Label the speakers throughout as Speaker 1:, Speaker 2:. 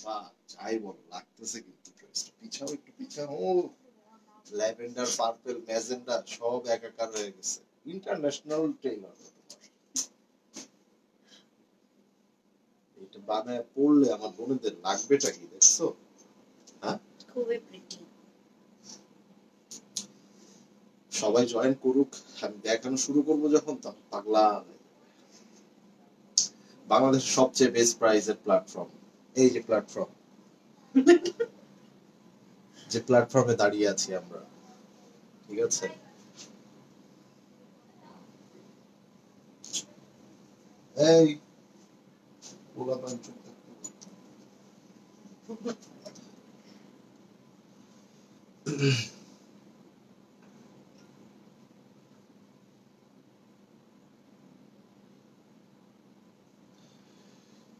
Speaker 1: বাহ, যাই বল লাগতেছে কিন্তু ড্রেসটা। পিছাও একটু, পিছাও। ও ল্যাভেন্ডার, পার্পল, ম্যাজেন্ডা সব একাকার হয়ে গেছে। International Taylor. এটা বানায় পড়লে আমার বোনদের লাগবেটা কি দেখছো? হ্যাঁ,
Speaker 2: খুবই প্রিটি।
Speaker 1: সবাই জয়েন করুক, আমি দেখানো শুরু করবো যখন, তখন পাগলা। বাংলাদেশের সবচেয়ে বেস্ট প্রাইজের প্ল্যাটফর্ম, এই যে প্ল্যাটফর্ম, যে প্ল্যাটফর্মে দাঁড়িয়ে আছি আমরা, ঠিক আছে? এই পোলাপান চুপ থাকো।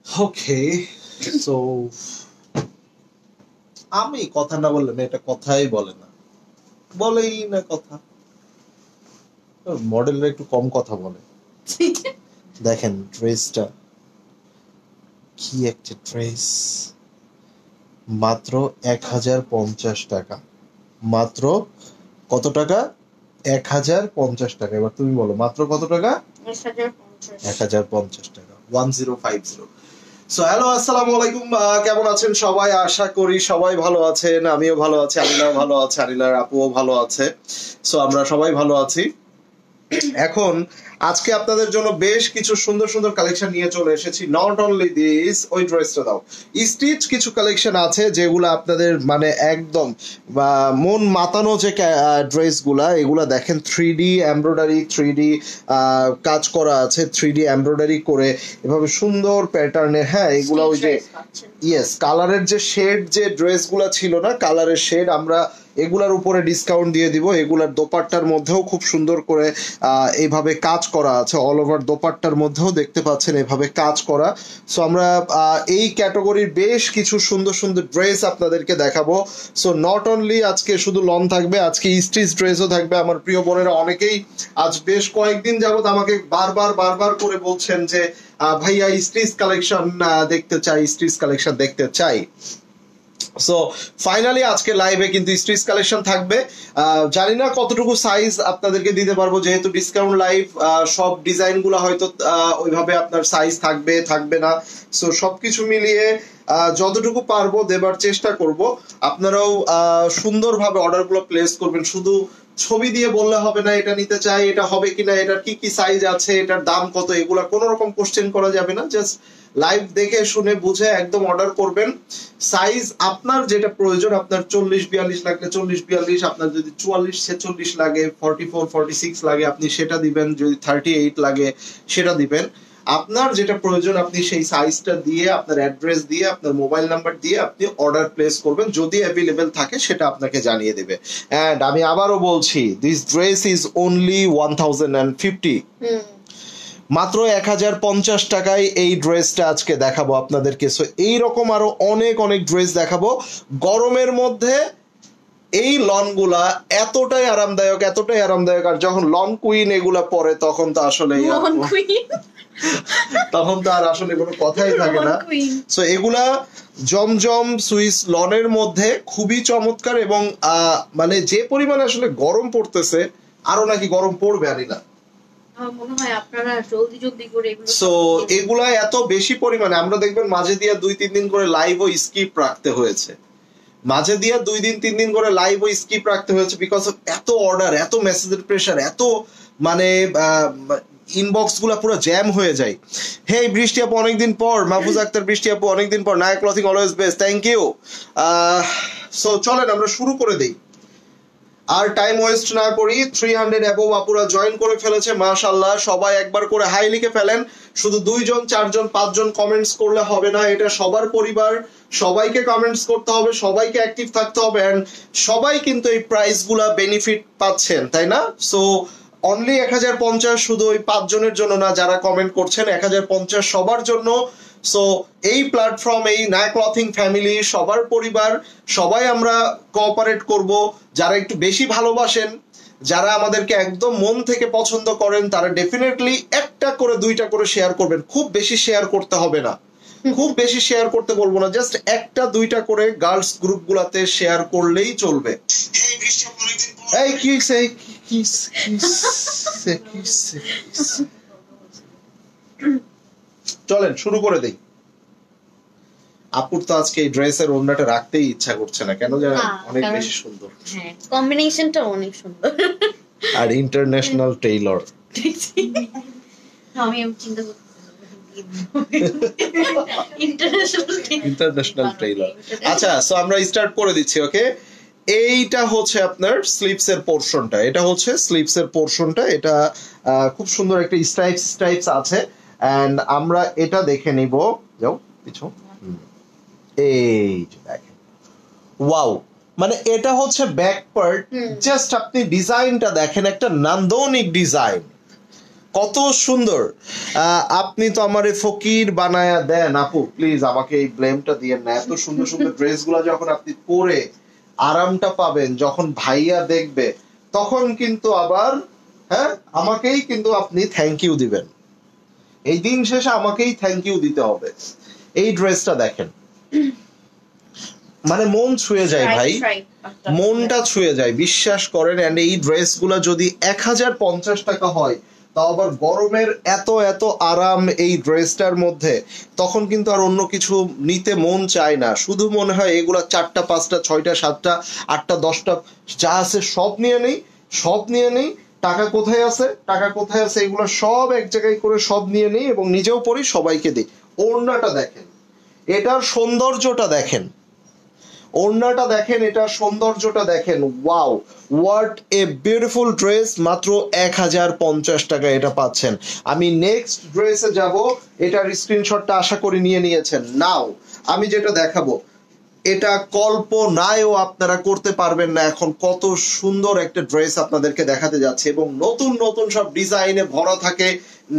Speaker 1: ওকে, সো আমি কথা না বললে মেয়েটা কথাই বলে না, বলেই না কথা। মডেলরা একটু কম কথা বলে। দেখেন ড্রেসটা কি একটা ড্রেস, মাত্র 1050 টাকা। মাত্র কত টাকা? 1050 টাকা। এবার তুমি বলো মাত্র কত টাকা? 1050 টাকা, 1050। সো হ্যালো, আসসালামু আলাইকুম। কেমন আছেন সবাই? আশা করি সবাই ভালো আছেন, আমিও ভালো আছি, আনিলাও ভালো আছে, আনিলার আপুও ভালো আছে। সো আমরা সবাই ভালো আছি। এখন আজকে আপনাদের জন্য বেশ কিছু সুন্দর সুন্দর কালেকশন নিয়ে চলে এসেছি। নট অনলি দিস, ওই ড্রেসটা দাও, স্টিচ কিছু কালেকশন আছে যেগুলো আপনাদের মানে একদম বা মন মাতানো যে ড্রেসগুলা, এগুলা দেখেন 3D এমব্রয়ডারি, 3D কাজ করা আছে, 3D এমব্রয়ডারি করে এভাবে সুন্দর প্যাটার্নের। হ্যাঁ, এগুলা ওই যে ইয়েস কালারের যে শেড, যে ড্রেসগুলা ছিল না কালারের শেড, আমরা এগুলার উপরে ডিসকাউন্ট দিয়ে দিব। এগুলার দোপাট্টার মধ্যেও খুব সুন্দর করে এইভাবে কাজ করা আছে, অল ওভার দোপাট্টার মধ্যেও দেখতে পাচ্ছেন এভাবে কাজ করা। সো আমরা এই ক্যাটাগরির বেশ কিছু সুন্দর সুন্দর ড্রেস আপনাদেরকে দেখাবো। সো নট অনলি আজকে শুধু লন থাকবে, আজকে স্টিচ ড্রেসও থাকবে। আমার প্রিয় বোনেরা অনেকেই আজ বেশ কয়েকদিন যাবত আমাকে বারবার করে বলছেন যে ভাইয়া স্টিচ কালেকশন দেখতে চাই, স্টিচ কালেকশন দেখতে চাই। সো ফাইনালি আজকে লাইভে কিন্তু স্টিচ কালেকশন থাকবে। জানি না কতটুকু সাইজ আপনাদেরকে দিতে পারবো, যেহেতু ডিসকাউন্ট লাইভ, সব ডিজাইন গুলো হয়তো ওইভাবে আপনার সাইজ থাকবে না। সো সবকিছু মিলিয়ে যতটুকু পারবো দেবার চেষ্টা করব। আপনারাও সুন্দরভাবে অর্ডার গুলো প্লেস করবেন। শুধু ছবি দিয়ে বললে হবে না এটা নিতে চাই, এটা হবে কিনা, এটার কি কি সাইজ আছে, এটার দাম কত, এগুলা কোনো রকম কোশ্চেন করা যাবে না। জাস্ট লাইভ দেখে শুনে বুঝে একদম অর্ডার করবেন। সাইজ আপনার যেটা প্রয়োজন, আপনার 40-42 লাগলে 40-42, আপনার যদি 44-46 লাগে, 44-46 লাগে আপনি সেটা দিবেন, যদি 38 লাগে সেটা দিবেন। আপনার যেটা প্রয়োজন আপনি সেই সাইজটা দিয়ে, আপনার অ্যাড্রেস দিয়ে, আপনার মোবাইল নাম্বার দিয়ে আপনি অর্ডার প্লেস করবেন। যদি অ্যাভেলেবেল থাকে সেটা আপনাকে জানিয়ে দেবে। এন্ড আমি আবারও বলছি, দিস ড্রেস ইজ অনলি 1050। মাত্র 1050 টাকায় এই ড্রেসটা আজকে দেখাবো আপনাদেরকে। সো এইরকম আরো অনেক অনেক ড্রেস দেখাবো গরমের মধ্যে। এই লনগুলা এতটাই আরামদায়ক, আর যখন লন কুইন এগুলা পরে তখন তো আসলে আর আসলে কোনো কথাই থাকে না। সো এগুলা জমজম সুইস লনের মধ্যে খুবই চমৎকার, এবং মানে যে পরিমাণে আসলে গরম পড়তেছে, আরো নাকি গরম পড়বে আনিলা। সো এগুলা এত বেশি পরিমাণে, আমরা দেখবেন মাঝে দিয়ে 2-3 দিন করে লাইভ ও স্কিপ রাখতে হয়েছে, করে লাইভ ও স্কিপ রাখতে হয়েছে, বিকজ অফ এত অর্ডার, এত মেসেজের প্রেসার, এত মানে ইনবক্স গুলা পুরো জ্যাম হয়ে যায়। হে বৃষ্টি আপু অনেকদিন পর, মাহফুজ আক্তার বৃষ্টি আপু অনেকদিন পর, Nayak clothing always best, thank you. So চলেন আমরা শুরু করে দেই, আর টাইম ওয়েস্ট না করি। 300 অ্যাবভ আপুরা জয়েন করে ফেলেছে, মাশাআল্লাহ। সবাই একবার করে হাই লিখে ফেলেন। শুধু 2 জন 4 জন 5 জন কমেন্টস করলে হবে না, এটা সবার পরিবার, সবাইকে কমেন্টস করতে হবে, সবাইকে অ্যাক্টিভ থাকতে হবে, এন্ড সবাই কিন্তু এই প্রাইস গুলা বেনিফিট পাচ্ছেন, তাই না? সো অনলি 1050, শুধু ওই 5 জনের জন্য না যারা কমেন্ট করছেন, 1050 সবার জন্য। সো এই প্ল্যাটফর্ম, এই নায়ক ক্লথিং ফ্যামিলি সবার পরিবার, সবাই আমরা কোঅপারেট করব। যারা একটু বেশি ভালোবাসেন, যারা আমাদেরকে একদম মন থেকে পছন্দ করেন, তারা ডেফিনেটলি 1টা করে 2টা করে শেয়ার করবেন, খুব বেশি শেয়ার করতে হবে না। খুব বেশি শেয়ার করতে বলবো না, জাস্ট একটা দুইটা করে গার্লস গ্রুপ গুলাতে শেয়ার করলেই চলবে। এই কি চলেন শুরু করে দেই। আপুর তো আজকে এই ড্রেসের ওড়নাটা রাখতেই ইচ্ছা করছে না, কেন জানেন? অনেক বেশি সুন্দর,
Speaker 2: হ্যাঁ কম্বিনেশনটা অনেক সুন্দর।
Speaker 1: আর ইন্টারন্যাশনাল টেইলর।
Speaker 2: আমি চিন্তা
Speaker 1: ইন্টারন্যাশনাল টেইলর। আচ্ছা, সো আমরা স্টার্ট করে দিচ্ছি। ওকে, এইটা হচ্ছে আপনার স্লিপস এর পোরশনটা, এটা হচ্ছে স্লিপস এর পোরশনটা। এটা খুব সুন্দর একটা স্ট্রাইপস আছে, এন্ড আমরা এটা দেখে নিব। যাও পিছু, এই যে দেখেন, ওয়াও, মানে এটা হচ্ছে ব্যাক পার্ট। জাস্ট আপনি ডিজাইনটা দেখেন, একটা নান্দনিক ডিজাইন, কত সুন্দর। আপনি তো আমারে ফকির বানায়া দেন আপু, প্লিজ আমাকে এই ব্লেমটা দিয়েন না। এত সুন্দর সুন্দর ড্রেস গুলা যখন আপনি পরে আরামটা পাবেন, যখন ভাইয়া দেখবে, তখন কিন্তু আবার হ্যাঁ আমাকেই কিন্তু আপনি থ্যাংক ইউ দিবেন। এই দিন শেষে আমাকেই থ্যাংক ইউ দিতে হবে। এই ড্রেসটা দেখেন, মানে মন ছুঁয়ে যায় ভাই, মনটা ছুঁয়ে যায়, বিশ্বাস করেন। এন্ড এই ড্রেস গুলা যদি 1050 টাকা হয়, তাও আবার গরমের এত এত আরাম এই ড্রেসটার মধ্যে, তখন কিন্তু আর অন্য কিছু নিতে মন চায় না। শুধু মনে হয় এগুলা 4টা 5টা 6টা 7টা 8টা 10টা যা আছে সব নিয়ে নেই, সব নিয়ে নেই। টাকা কোথায় আছে, টাকা কোথায় আছে, এগুলো সব এক জায়গায় করে সব নিয়ে নেই এবং নিজেও পরি, সবাইকে দিই। ওড়নাটা দেখেন, এটার সৌন্দর্যটা দেখেন, ওড়নাটা দেখেন, এটার সৌন্দর্যটা দেখেন। Wow, what a beautiful dress. মাত্র 1050 টাকা এটা পাচ্ছেন। আমি নেক্সট ড্রেসে যাব, এটার স্ক্রিনশটটা আশা করি নিয়ে নিয়েছেন। নাও আমি যেটা দেখাবো, এটা কল্পনায়ও আপনারা করতে পারবেন না এখন কত সুন্দর একটা ড্রেস আপনাদেরকে দেখাতে যাচ্ছে, এবং নতুন নতুন সব ডিজাইনে ভরা থাকে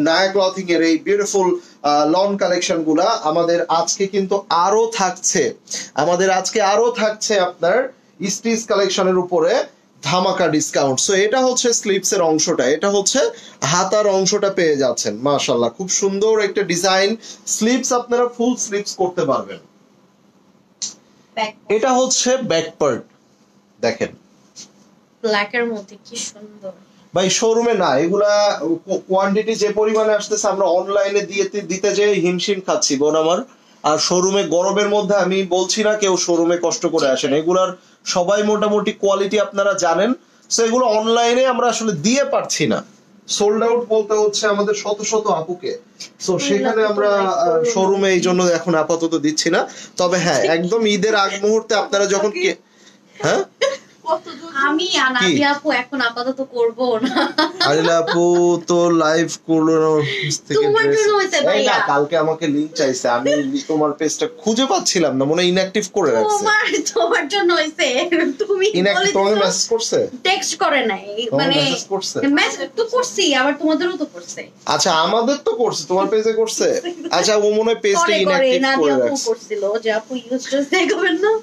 Speaker 1: নায়া ক্লথিং এর এই বিউটিফুল লন কালেকশন গুলা। আমাদের আজকে কিন্তু আরো থাকছে, আমাদের আজকে আরো থাকছে আপনার স্টিচ কালেকশনের উপরে ধামাকা ডিসকাউন্ট। সো এটা হচ্ছে স্লিপস এর অংশটা, এটা হচ্ছে হাতার অংশটা পেয়ে যাচ্ছেন। মাশাআল্লাহ, খুব সুন্দর একটা ডিজাইন। স্লিপস আপনারা ফুল স্লিপস করতে পারবেন। এটা হচ্ছে ব্যাক পার্ট, দেখেন
Speaker 2: ব্ল্যাক এর মধ্যে কি সুন্দর।
Speaker 1: ভাই শোরুমে না, এগুলা কোয়ান্টিটি যে পরিমাণে আসতেছে, আমরা অনলাইনে দিতে যে হিমশিম খাচ্ছি বোন আমার। আর শোরুমে গরমের মধ্যে আমি বলছি না কেউ শোরুমে কষ্ট করে আসেন, এগুলার সবাই মোটামুটি কোয়ালিটি আপনারা জানেন। সো এগুলো অনলাইনে আমরা আসলে দিয়ে পারছি না, সোল্ড আউট বলতে হচ্ছে আমাদের শত শত আপুকে। সো সেখানে আমরা শোরুমে এই জন্য এখন আপাতত দিচ্ছি না। তবে হ্যাঁ, একদম ঈদের আগ মুহূর্তে আপনারা যখন হ্যাঁ
Speaker 2: আমি আনাদি আপু এখন আপাতত করব না।
Speaker 1: আরে আপু তো লাইভ করলো না,
Speaker 2: তোমার জন্য হইছে ভাইয়া।
Speaker 1: কালকে আমাকে লিংক চাইছে, আমি তোমার পেজটা খুঁজে পাচ্ছিলাম না, মনে ইনঅ্যাক্টিভ করে রাখছে।
Speaker 2: তোমার জন্য হইছে, তুমি
Speaker 1: ইনঅ্যাক্টিভ তোমাকে মেসেজ করছে,
Speaker 2: টেক্সট করে নাই, মানে
Speaker 1: মেসেজ করছে।
Speaker 2: মেসেজ তো করছি, আবার তোমাদেরও তো করছে।
Speaker 1: আচ্ছা আমাদের তো করছে, তোমার পেজে করছে। আচ্ছা ও মনে হয় পেজটা ইনঅ্যাক্টিভ করে রাখছে।
Speaker 2: করছিল যে আপু ইউজ জাস্ট দেখবেন না।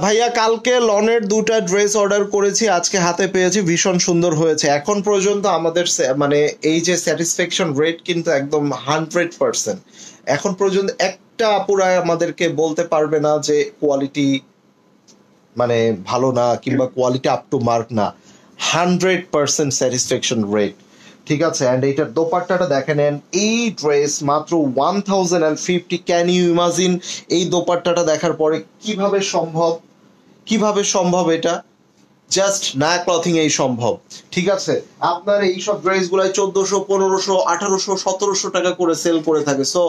Speaker 1: ভাইয়া কালকে লনের 2টা ড্রেস অর্ডার করেছি, আজকে হাতে পেয়েছি, ভীষণ সুন্দর হয়েছে। এখন পর্যন্ত আমাদের মানে এই যে স্যাটিসফ্যাকশন রেট কিন্তু একদম 100%। এখন পর্যন্ত একটা আপুরা আমাদেরকে বলতে পারবে না যে কোয়ালিটি মানে ভালো না কিংবা কোয়ালিটি আপ টু মার্ক না। 100% স্যাটিসফ্যাকশন রেট, ঠিক আছে। এন্ড এইটার দোপাট্টাটা দেখে নেন, এই ড্রেস মাত্র 1050। ক্যান ইউ ইমাজিন এই দোপাট্টাটা দেখার পরে কিভাবে সম্ভব, কিভাবে সম্ভব? এটা জাস্ট নায়া ক্লথিং এই সম্ভব, ঠিক আছে। আপনার এইসব ড্রেস গুলাই 1400 1500 1800 1700 টাকা করে সেল করে থাকে। সো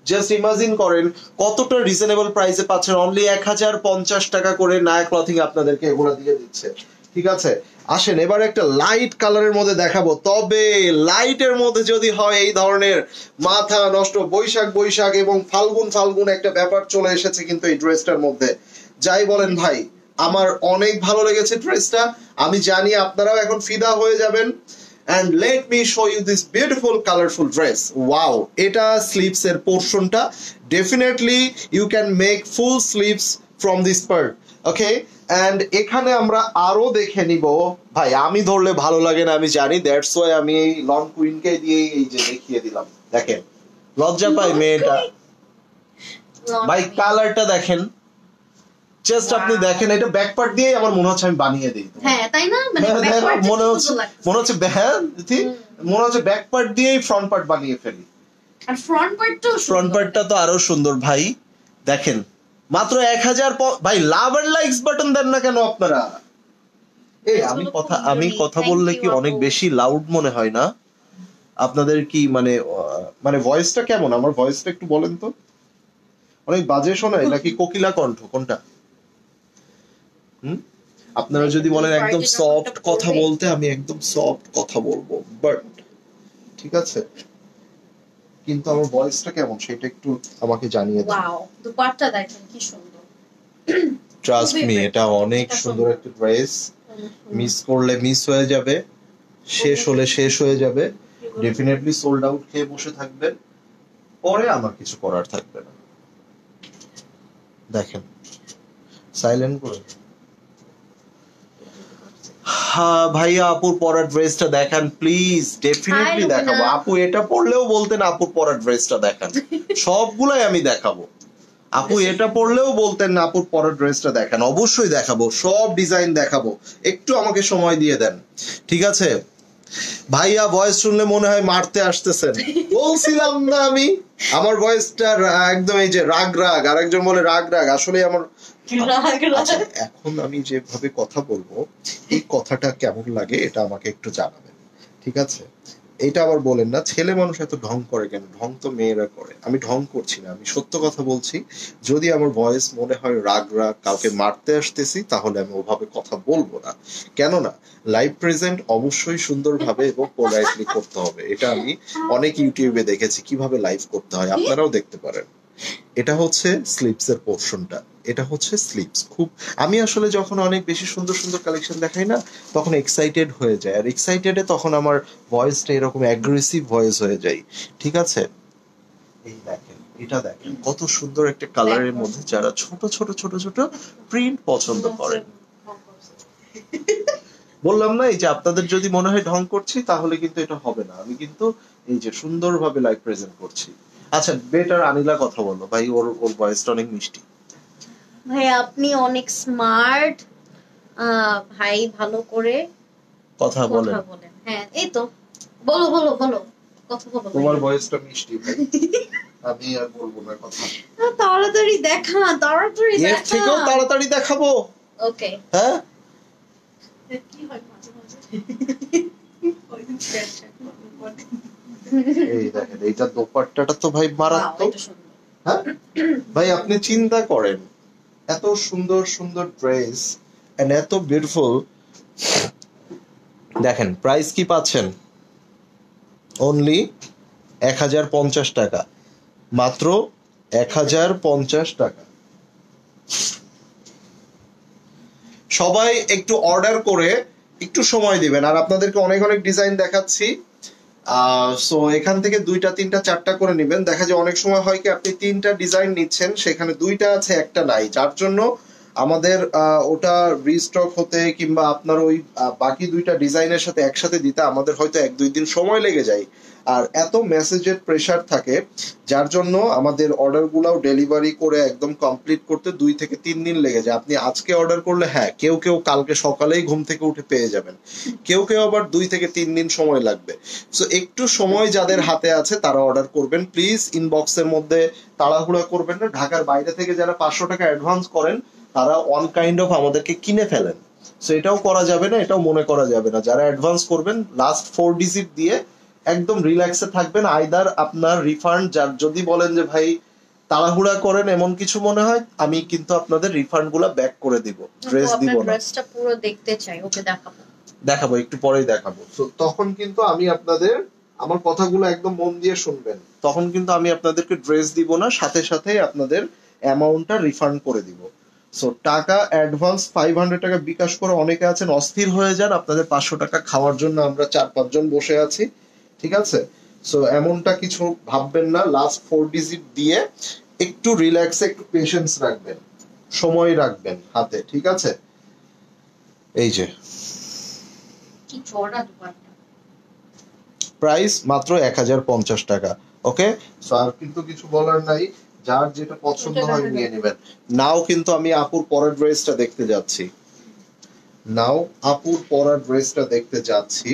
Speaker 1: জাস্ট ইমাজিন করেন কতটা রিজনেবল প্রাইসে পাচ্ছেন। অনলি 1050 টাকা করে নায়া ক্লথিং আপনাদেরকে এগুলো দিয়ে দিচ্ছে, ঠিক আছে। আসেন এবার একটা লাইট কালারের মধ্যে দেখাবো, তবে লাইটের মধ্যে যদি হয় এই ধরনের মাথা নষ্ট বৈশাখ বৈশাখ এবং ফাল্গুন ফাল্গুন একটা ব্যাপার চলে এসেছে কিন্তু এই ড্রেসটার মধ্যে। যাই বলেন ভাই, আমার অনেক ভালো লেগেছে ড্রেসটা, আমি জানি আপনারাও এখন ফিদা হয়ে যাবেন। and let me show you this beautiful colorful dress. wow, এটা স্লিভস এর পোরশনটা, definitely you can make full sleeves from this part, okay. and এখানে আমরা আরো দেখে নিব ভাই, আমি ধরলে ভালো লাগে না আমি জানি, দ্যাটস ওয়াই আমি এই লন কুইনকে দিয়ে এই যে দেখিয়ে দিলাম। দেখেন লজ্জা পায় মেয়েটা। ভাই কালারটা দেখেন, জাস্ট আপনি দেখেন, এটা ব্যাক পার্ট দিয়ে আমার মনে হচ্ছে আমি বানিয়ে দিই।
Speaker 2: হ্যাঁ তাই না, মানে
Speaker 1: মনে হচ্ছে মনে হচ্ছে ব্যাক পার্ট দিয়েই ফ্রন্ট পার্ট বানিয়ে ফেলি।
Speaker 2: আর ফ্রন্ট পার্টটা
Speaker 1: তো আরো সুন্দর ভাই। দেখেন মাত্র 1000। ভাই লাভ আর লাইকস বাটন দেন না কেন আপনারা? এই আমি কথা বললে কি অনেক বেশি লাউড মনে হয় না আপনাদের? কি মানে ভয়েসটা কেমন? আমার ভয়েসটা একটু বলেন তো। অনেক বাজে শোনায় নাকি কোকিলা কণ্ঠ, কোনটা? আপনারা যদি বলেন একদম সফট কথা বলতে, আমি একদম সফট কথা বলবো, বাট ঠিক আছে, কিন্তু আমার ভয়েসটা কেমন সেটা একটু আমাকে জানিয়ে দিন।
Speaker 2: ওয়াও, দুপাট্টা দেখেন কি সুন্দর।
Speaker 1: ট্রাস্ট মি, এটা অনেক সুন্দর একটা ড্রেস। মিস করলে মিস হয়ে যাবে, শেষ হলে শেষ হয়ে যাবে। ডেফিনেটলি সোল্ড আউট খেয়ে বসে থাকবেন, পরে আমার কিছু করার থাকবে না। দেখেন সাইলেন্ট করে। হ্যাঁ ভাইয়া, আপুর পরার ড্রেসটা দেখান প্লিজ। ডেফিনেটলি দেখাবো। আপু এটা পরলেও বলতেন আপুর পরার ড্রেসটা দেখান, সবগুলাই আমি দেখাবো। আপু এটা পরলেও বলতেন না আপুর পরার ড্রেসটা দেখান, অবশ্যই দেখাবো, সব ডিজাইন দেখাবো। একটু আমাকে সময় দিয়ে দেন, ঠিক আছে? ভাইয়া ভয়েস শুনলে মনে হয় মারতে আসতেছেন। বলছিলাম না আমি, আমার ভয়েসটা একদম এই যে রাগ রাগ, আর একজন বলে রাগ রাগ, আসলে আমার আচ্ছা, এখন আমি যেভাবে কথা বলবো এই কথাটা কেমন লাগে এটা আমাকে একটু জানাবেন, ঠিক আছে? এটা আবার বলেন না ছেলে মানুষ এত ঢং করে কেন, ঢং তো মেয়েরা করে। আমি ঢং করছি না, আমি সত্য কথা বলছি। যদি আমার ভয়েস মনে হয় রাগ রাগ, কাউকে মারতে আসতেছি, তাহলে আমি ওভাবে কথা বলবো না। কেননা লাইভ প্রেজেন্ট অবশ্যই সুন্দরভাবে এবং পোলাইটলি করতে হবে। এটা আমি অনেক ইউটিউবে দেখেছি কিভাবে লাইভ করতে হয়, আপনারাও দেখতে পারেন। এটা হচ্ছে স্লিপস এর পোর্শনটা, এটা হচ্ছে স্লিপস। খুব আমি আসলে যখন অনেক বেশি সুন্দর সুন্দর কালেকশন দেখাই না, তখন এক্সাইটেড হয়ে যায়, আর এক্সাইটেডে তখন আমার ভয়েসটা এরকম অ্যাগ্রেসিভ ভয়েস হয়ে যায়, ঠিক আছে? এই দেখেন, এটা দেখেন কত সুন্দর একটা কালারের মধ্যে যারা ছোট ছোট ছোট ছোট প্রিন্ট পছন্দ করেন। বললাম না, এই যে আপনাদের যদি মনে হয় ঢং করছি, তাহলে কিন্তু এটা হবে না। আমি কিন্তু এই যে সুন্দরভাবে লাইভ প্রেজেন্ট করছি। আচ্ছা বেটার আনিলা কথা বলো ভাই, ওর ভয়েসটা অনেক মিষ্টি।
Speaker 2: ভাই আপনি অনেক স্মার্ট ভাই, ভালো করে
Speaker 1: কথা বলেন।
Speaker 2: হ্যাঁ এই তো, বলো বলো বলো, কথা বলো।
Speaker 1: তোমার ভয়েসটা মিষ্টি ভাই, আমি আর বলবো না কথা।
Speaker 2: তাড়াতাড়ি দেখা, তাড়াতাড়ি দেখা।
Speaker 1: এর থেকেও তাড়াতাড়ি দেখাবো।
Speaker 2: ওকে।
Speaker 1: হ্যাঁ
Speaker 2: কি হয় মাঝে মাঝে
Speaker 1: এই দেখেন, এইটা দোপাট্টাটা তো ভাই মারাত্মক। হ্যাঁ ভাই, আপনি চিন্তা করেন, এত সুন্দর সুন্দর ড্রেস এন্ড এত বিউটিফুল। দেখেন প্রাইস কি পাচ্ছেন, অনলি 1050 টাকা, মাত্র 1050 টাকা। সবাই একটু অর্ডার করে একটু সময় দিবেন, আর আপনাদেরকে অনেক অনেক ডিজাইন দেখাচ্ছি। সো এখান থেকে 2টা 3টা 4টা করে নেবেন। দেখা যায় অনেক সময় হয় কি আপনি 3টা ডিজাইন নিচ্ছেন, সেখানে 2টা আছে একটা নাই, যার জন্য আমাদের ওটা রিস্টক হতে কিংবা আপনার ওই বাকি 2টা ডিজাইনের সাথে একসাথে দিতে আমাদের হয়তো 1-2 দিন সময় লেগে যায়। আর এত মেসেজের প্রেসার থাকে, যার জন্য আমাদের অর্ডার গুলাও ডেলিভারি করে একদম কমপ্লিট করতে 2 থেকে 3 দিন লেগে যায়। আপনি আজকে অর্ডার করলে হ্যাঁ কেউ কেউ কালকে সকালেই ঘুম থেকে উঠে পেয়ে যাবেন, কেউ কেউ আবার 2 থেকে 3 দিন সময় লাগবে। সো একটু সময় যাদের হাতে আছে তারা অর্ডার করবেন প্লিজ। ইনবক্সের মধ্যে তাড়াহুড়া করবেন না। ঢাকার বাইরে থেকে যারা 500 টাকা অ্যাডভান্স করেন, তারা ওয়ান কাইন্ড অফ আমাদেরকে কিনে ফেলেন। সো এটাও করা যাবে না, এটাও মনে করা যাবে না। যারা অ্যাডভান্স করবেন লাস্ট 4 ডিজিট দিয়ে একদম রিল্যাক্সে থাকবেন। আইদার আপনার রিফান্ড, যার যদি বলেন যে ভাই তাড়াহুড়া করেন এমন কিছু মনে হয়, আমি কিন্তু আপনাদের রিফান্ড গুলা ব্যাক করে দিব, ড্রেস দিব না।
Speaker 2: ড্রেসটা পুরো দেখতে চাই, ওকে
Speaker 1: দেখাবো একটু পরেই দেখাবো। তো তখন কিন্তু আমি আপনাদের, আমার কথাগুলো একদম মন দিয়ে শুনবেন, তখন কিন্তু আমি আপনাদেরকে ড্রেস দিব না, সাথে সাথে আপনাদের অ্যামাউন্টটা রিফান্ড করে দিব। সো টাকা অ্যাডভান্স 500 টাকা বিকাশ করে অনেকে আছেন অস্থির হয়ে যান, আপনাদের 500 টাকা খাওয়ার জন্য আমরা 4-5 জন বসে আছি, ঠিক আছে? সো এমনটা কিছু ভাববেন না। লাস্ট 4 ডিজিট দিয়ে একটু রিল্যাক্সে, একটু পেশেন্স রাখবেন, সময় রাখবেন হাতে, ঠিক আছে? এই যে
Speaker 2: কি চড়া দুপাট্টা,
Speaker 1: প্রাইস মাত্র 1050 টাকা। ওকে, সো আর কিন্তু কিছু বলার নাই, যার যেটা পছন্দ হয় নিয়ে নেবেন। নাও কিন্তু আমি আপুর পরের ড্রেসটা দেখতে যাচ্ছি, নাও আপুর পরার ড্রেসটা দেখতে যাচ্ছি।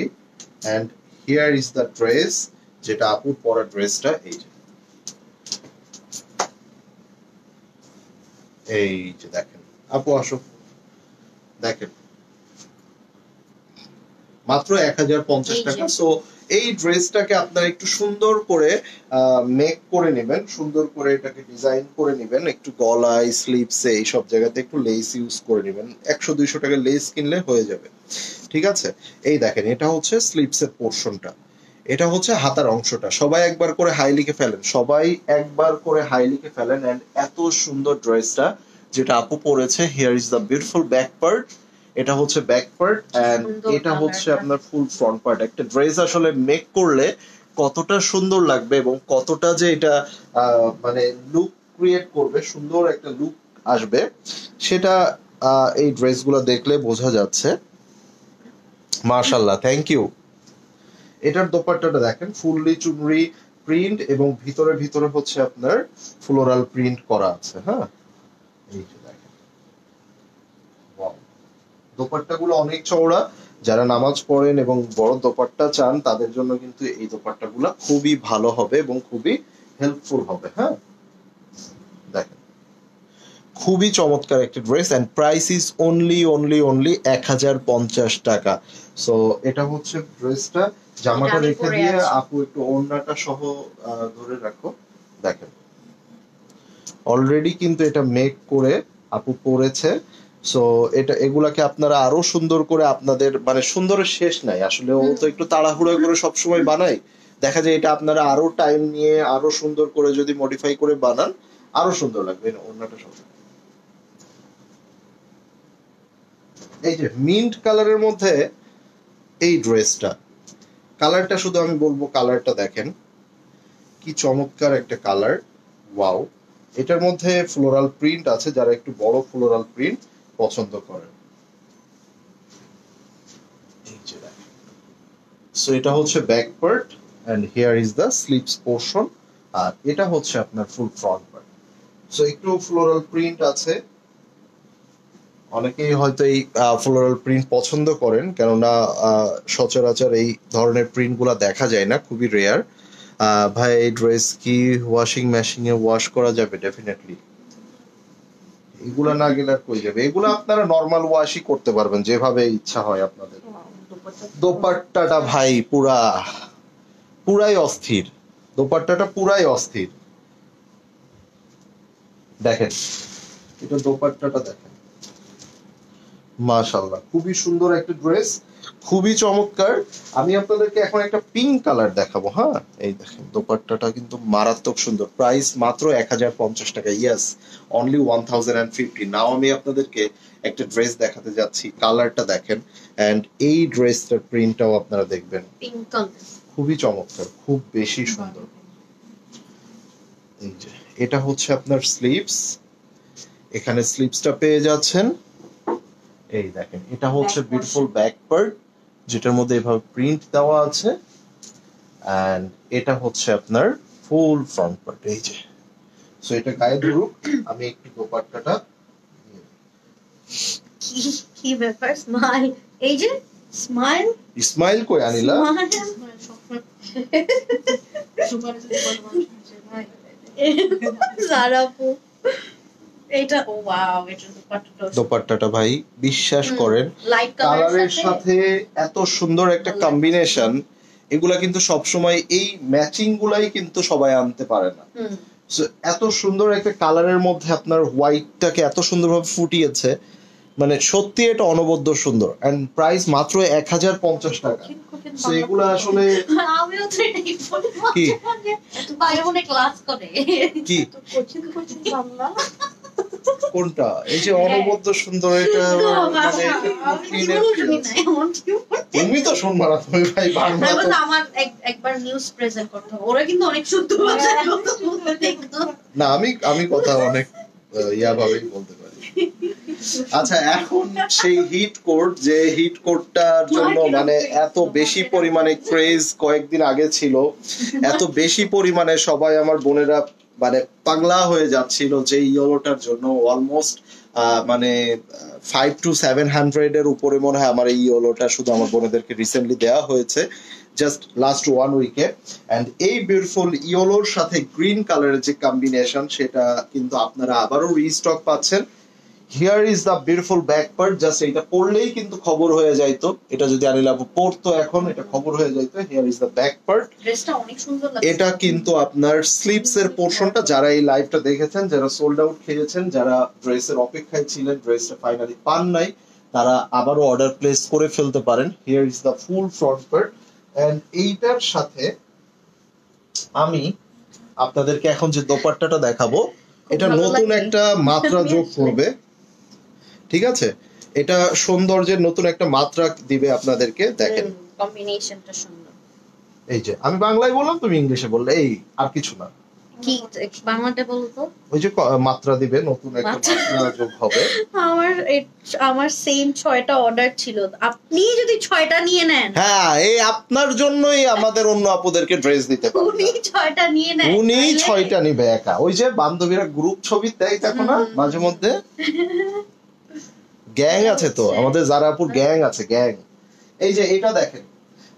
Speaker 1: And here is the dress, যেটা আপুর পরার ড্রেসটা। এই যে দেখেন, আপু আসো, দেখেন মাত্র 1050 টাকা। সো এই ড্রেসটাকে আপনারা একটু সুন্দর করে মেক করে নেবেন, সুন্দর করে এটাকে ডিজাইন করে নেবেন, একটু গলায় স্লিভসে এই সব জায়গাতে একটু লেস ইউজ করে নেবেন। 100-200 টাকা লেস কিনলে হয়ে যাবে, ঠিক আছে? এই দেখেন, এটা হচ্ছে স্লিভসের পোর্শনটা, এটা হচ্ছে হাতার অংশটা। সবাই একবার করে হাই লিখে ফেলেন, সবাই একবার করে হাই লিখে ফেলেন। এন্ড এত সুন্দর ড্রেসটা যেটা আপু পরেছে, here is the beautiful back part. এটা হচ্ছে ব্যাক পার্ট এন্ড এটা হচ্ছে আপনার ফুল ফ্রন্ট পার্ট। একটা ড্রেস আসলে মেক করলে কতটা সুন্দর লাগবে এবং কতটা যে এটা মানে লুক ক্রিয়েট করবে, সুন্দর একটা লুক আসবে, সেটা এই ড্রেসগুলো দেখলে বোঝা যাচ্ছে। মাশাআল্লাহ, থ্যাংক ইউ। এটার দোপাট্টাটা দেখেন, ফুললি চুনরি প্রিন্ট এবং ভিতরে ভিতরে হচ্ছে আপনার ফ্লোরাল প্রিন্ট করা আছে। হ্যাঁ, এই যে দেখেন, ওয়াও, দোপাট্টাগুলো অনেক চওড়া। যারা নামাজ পড়েন এবং বড় দোপাট্টা চান তাদের জন্য কিন্তু এই দোপাট্টাগুলো খুবই ভালো হবে এবং খুবই হেল্পফুল হবে। হ্যাঁ, দেখেন, খুবই চমৎকার একটা dress and price is only 1050 টাকা। সো এটা হচ্ছে ড্রেসটা। জামাটা রেখে দিয়ে আপু একটু ওড়নাটা সহ ধরে রাখো। দেখেন, অলরেডি কিন্তু এটা মেক করে আপু পরেছে। সো এটা এগুলাকে আপনারা আরো সুন্দর করে, আপনাদের মানে সুন্দরের শেষ নাই আসলে, ও তো একটু তাড়াহুড়ো করে সবসময় বানায়, দেখা যায় এটা আপনারা আরো টাইম নিয়ে আরো সুন্দর করে যদি মডিফাই করে বানান আরো সুন্দর লাগবে। ওড়নাটা সহ এই যে মিন্ট কালারের মধ্যে এই ড্রেসটা, কালারটা শুধু আমি বলবো, কালারটা দেখেন কি চমৎকার একটা কালার, ওয়াও। এটার মধ্যে ফ্লোরাল প্রিন্ট আছে, যারা একটু বড় ফ্লোরাল প্রিন্ট পছন্দ করেন। সো এটা হচ্ছে back part and here is the sleeves portion, আর এটা হচ্ছে আপনার ফুল ফ্রন্ট পার্ট। সো একটু ফ্লোরাল প্রিন্ট আছে, অনেকেই হয়তো এই ফ্লোরাল প্রিন্ট পছন্দ করেন, কেননা সচরাচর এই ধরনের প্রিন্ট গুলা দেখা যায় না, খুবই রেয়ার। ভাই এই ড্রেস কি ওয়াশিং মেশিনে ওয়াশ করা যাবে? ডেফিনেটলি, এগুলা না গেলে আর কই যাবে। এগুলা আপনারা নরমাল ওয়াশই করতে পারবেন যেভাবে ইচ্ছা হয় আপনাদের। দোপাট্টাটা ভাই পুরাই অস্থির, দোপাট্টাটা পুরাই অস্থির। দেখেন, এটা দোপাট্টাটা দেখেন, মাশাআল্লাহ, খুবই সুন্দর একটা ড্রেস, খুবই চমৎকার। আমি আপনাদেরকে এখন একটা পিঙ্ক কালার দেখাবো। হ্যাঁ, এই দেখেন, দোপাট্টাটা কিন্তু মারাত্মক সুন্দর। প্রাইস মাত্র 1050 টাকা। Yes, only 1050। নাও আমি আপনাদেরকে একটা ড্রেস দেখাতে যাচ্ছি, কালারটা দেখেন এন্ড এই ড্রেসটার প্রিন্টটাও আপনারা দেখবেন, খুবই চমৎকার, খুব বেশি সুন্দর। এই যে এটা হচ্ছে আপনার স্লিভস, এখানে স্লিভসটা পেয়ে যাচ্ছেন। এই দেখেন, এটা হচ্ছে বিউটিফুল ব্যাক পার্ট, যেটার মধ্যে এভাবে প্রিন্ট দেওয়া আছে এন্ড এটা হচ্ছে আপনার ফুল ফ্রন্ট পার্ট। এই যে, সো এটা গায়ে ধরুক, আমি একটু দোপাট্টাটা।
Speaker 2: কি ব্যাপার, স্মাইল, এই যে স্মাইল,
Speaker 1: স্মাইল কই আনিলা?
Speaker 2: সারাপু, এটা ওয়াও, এটা
Speaker 1: দোপাট্টাটা ভাই বিশ্বাস করেন কালারের সাথে এত সুন্দর একটা কম্বিনেশন, এগুলা কিন্তু সব সময় এই ম্যাচিং গুলাই কিন্তু সবাই আনতে পারে না। এত সুন্দর একটা কালারের মধ্যে আপনার হোয়াইটটাকে এত সুন্দরভাবে ফুটিয়েছে, মানে সত্যি এটা অনবদ্য সুন্দর। এন্ড প্রাইস মাত্র 1050 টাকা। সো এগুলো আসলে
Speaker 2: আমিও তো এটাই বলি,
Speaker 1: কি
Speaker 2: ভাই মনে ক্লাস করে
Speaker 1: কি
Speaker 2: কোচিং বাংলা
Speaker 1: কোনটা? এই যে অনবদ্য সুন্দর, এটা মানে তুমি তো শুনবা না, তুমি ভাই বাংলা।
Speaker 2: আমার একবার নিউজ প্রেজেন্ট করতে হবে, ওরা কিন্তু অনেক শুদ্ধ ভাষায় কথা বলতে দেখতো
Speaker 1: না, আমি কথা অনেক ইয়া ভাবেই বলতে পারি। আচ্ছা, এখন সেই হিট কোড, যে হিট কোডটার জন্য মানে এত বেশি পরিমাণে ক্রেজ কয়েকদিন আগে ছিল, এত বেশি পরিমাণে সবাই আমার বোনেরা মানে পাগলা হয়ে যাচ্ছিল যে ইয়েলোটার জন্য। অলমোস্ট মানে 500 to 700 এর উপরে মনে হয় আমার এই ইয়েলোটা শুধু আমার বোনেদেরকে রিসেন্টলি দেওয়া হয়েছে, জাস্ট লাস্ট 1 উইকে। এন্ড এই বিউটিফুল ইয়েলোর সাথে গ্রিন কালারের যে কম্বিনেশন, সেটা কিন্তু আপনারা আবারও রিস্টক পাচ্ছেন। Here is the beautiful back part, just এটা পড়লেই কিন্তু খবর হয়ে যাইতো। এটা যদি আনিল আপু পড়তো এখন, এটা খবর হয়ে যাইতো। Here is the back part.
Speaker 2: ড্রেসটা অনেক সুন্দর লাগছে।
Speaker 1: এটা কিন্তু আপনার স্লিপস এর পোরশনটা, যারা এই লাইভটা দেখেছেন, যারা সোল্ড আউট খেয়েছেন, যারা ড্রেসের অপেক্ষায় ছিলেন, ড্রেসটা ফাইনালি পান নাই, তারা আবারও অর্ডার প্লেস করে ফেলতে পারেন। Here is the full front part. And এইটার সাথে আমি আপনাদেরকে এখন যে দোপাট্টাটা দেখাবো, এটা নতুন একটা মাত্রা যোগ করবে। ঠিক আছে, এটা সৌন্দর্যের নতুন একটা মাত্রা দিবে আপনাদেরকে। দেখেন
Speaker 2: কম্বিনেশনটা সুন্দর।
Speaker 1: এই যে আমি বাংলায় বললাম, তুমি ইংলিশে বললে, এই আর কিছু না।
Speaker 2: কি বাংলাতে বলতো?
Speaker 1: ওই যে মাত্রা দিবে, নতুন একটা মাত্রা যোগ হবে।
Speaker 2: আমার সেম 6টা অর্ডার ছিল, আপনি যদি 6টা নিয়ে নেন।
Speaker 1: হ্যাঁ, এই আপনার জন্যই আমাদের অন্য আপুদেরকে ড্রেস দিতে পারে।
Speaker 2: উনি 6টা নিয়ে নেন,
Speaker 1: উনি 6টা নিবে একা। ওই যে বান্ধবীরা গ্রুপ ছবি দেয়, দেখো না মাঝে মধ্যে, গ্যাং আছে তো আমাদের, জারাপুর গ্যাং আছে, গ্যাং। এই যে এটা দেখেন,